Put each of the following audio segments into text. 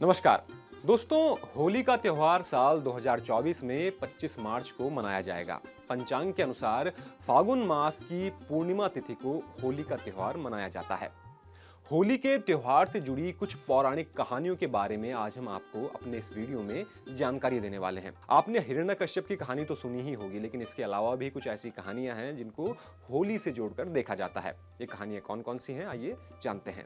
नमस्कार दोस्तों, होली का त्योहार साल 2024 में 25 मार्च को मनाया जाएगा। पंचांग के अनुसार फागुन मास की पूर्णिमा तिथि को होली का त्योहार मनाया जाता है। होली के त्योहार से जुड़ी कुछ पौराणिक कहानियों के बारे में आज हम आपको अपने इस वीडियो में जानकारी देने वाले हैं। आपने हिरण्यकश्यप की कहानी तो सुनी ही होगी, लेकिन इसके अलावा भी कुछ ऐसी कहानियां हैं जिनको होली से जोड़कर देखा जाता है। ये कहानियां कौन-कौन सी हैं, आइए जानते हैं।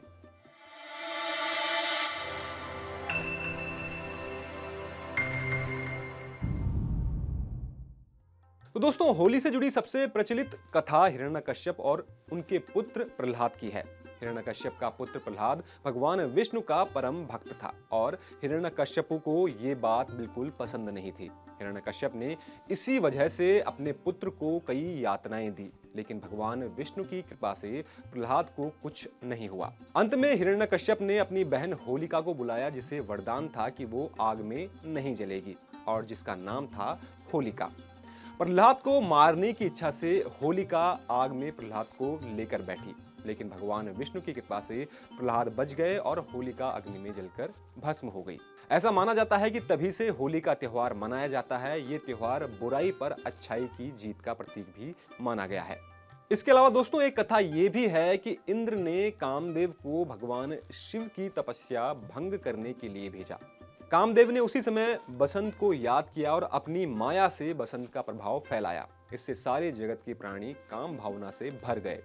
तो दोस्तों, होली से जुड़ी सबसे प्रचलित कथा हिरण्यकश्यप और उनके पुत्र प्रहलाद की है। हिरण्यकश्यप का पुत्र प्रहलाद भगवान विष्णु का परम भक्त था और हिरण्यकश्यप को ये बात बिल्कुल पसंद नहीं थी। हिरण्यकश्यप ने इसी वजह से अपने पुत्र को कई यातनाएं दी, लेकिन भगवान विष्णु की कृपा से प्रहलाद को कुछ नहीं हुआ। अंत में हिरण्यकश्यप ने अपनी बहन होलिका को बुलाया, जिसे वरदान था कि वो आग में नहीं जलेगी और जिसका नाम था होलिका। प्रहलाद को मारने की इच्छा से होलिका आग में प्रहलाद को लेकर बैठी, लेकिन भगवान विष्णु की कृपा से प्रहलाद बच गए और होलिका अग्नि में जलकर भस्म हो गई। ऐसा माना जाता है कि तभी से होली का त्योहार मनाया जाता है। ये त्योहार बुराई पर अच्छाई की जीत का प्रतीक भी माना गया है। इसके अलावा दोस्तों, एक कथा ये भी है कि इंद्र ने कामदेव को भगवान शिव की तपस्या भंग करने के लिए भेजा। कामदेव ने उसी समय बसंत को याद किया और अपनी माया से बसंत का प्रभाव फैलाया। इससे सारे जगत के प्राणी काम भावना से भर गए।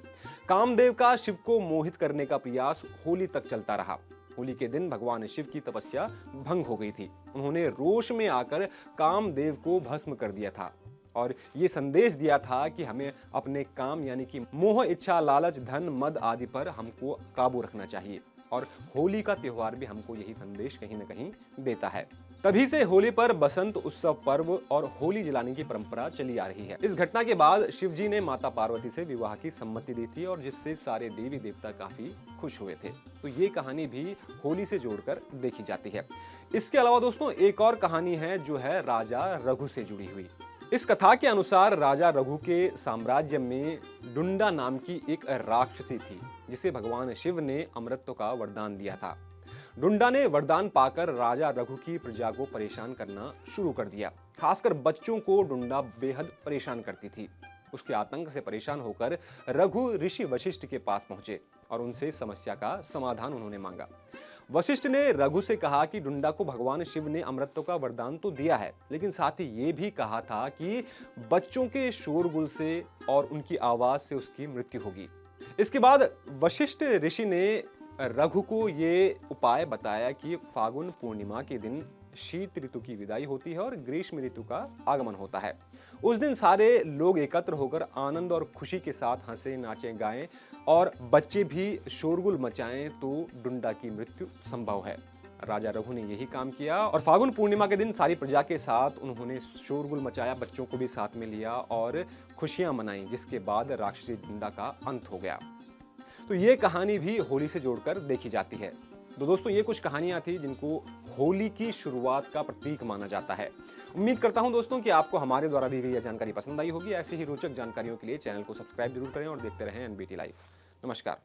कामदेव का शिव को मोहित करने का प्रयास होली तक चलता रहा। होली के दिन भगवान शिव की तपस्या भंग हो गई थी। उन्होंने रोष में आकर कामदेव को भस्म कर दिया था और ये संदेश दिया था कि हमें अपने काम यानी कि मोह, इच्छा, लालच, धन, मद आदि पर हमको काबू रखना चाहिए। और होली का त्योहार भी हमको यही संदेश कहीं न कहीं देता है। तभी से होली पर बसंत उत्सव पर्व और होली जलाने की परंपरा चली आ रही है। इस घटना के बाद शिव जी ने माता पार्वती से विवाह की सम्मति दी थी और जिससे सारे देवी देवता काफी खुश हुए थे। तो ये कहानी भी होली से जोड़कर देखी जाती है। इसके अलावा दोस्तों, एक और कहानी है जो है राजा रघु से जुड़ी हुई। इस कथा के अनुसार राजा रघु के साम्राज्य में डुंडा नाम की एक राक्षसी थी, जिसे भगवान शिव ने अमृत का वरदान दिया था। डुंडा ने वरदान पाकर राजा रघु की प्रजा को परेशान करना शुरू कर दिया। खासकर बच्चों को डुंडा बेहद परेशान करती थी। उसके आतंक से परेशान होकर रघु ऋषि वशिष्ठ के पास पहुंचे और उनसे समस्या का समाधान उन्होंने मांगा। वशिष्ठ ने रघु से कहा कि डुंडा को भगवान शिव ने अमृत का वरदान तो दिया है, लेकिन साथ ही ये भी कहा था कि बच्चों के शोरगुल से और उनकी आवाज से उसकी मृत्यु होगी। इसके बाद वशिष्ठ ऋषि ने रघु को ये उपाय बताया कि फागुन पूर्णिमा के दिन शीत ऋतु की विदाई होती है और ग्रीष्म ऋतु का आगमन होता है। उस दिन सारे लोग एकत्र होकर आनंद और खुशी के साथ हंसे, नाचे, गाएं और बच्चे भी शोरगुल मचाएं तो डुंडा की मृत्यु संभव है। राजा रघु ने यही काम किया और फागुन पूर्णिमा के दिन सारी प्रजा के साथ उन्होंने शोरगुल मचाया, बच्चों को भी साथ में लिया और खुशियां मनाई, जिसके बाद राक्षसी डुंडा का अंत हो गया। तो ये कहानी भी होली से जोड़कर देखी जाती है। तो दोस्तों, ये कुछ कहानियां थी जिनको होली की शुरुआत का प्रतीक माना जाता है। उम्मीद करता हूं दोस्तों कि आपको हमारे द्वारा दी गई यह जानकारी पसंद आई होगी। ऐसे ही रोचक जानकारियों के लिए चैनल को सब्सक्राइब जरूर करें और देखते रहें एनबीटी लाइव। नमस्कार।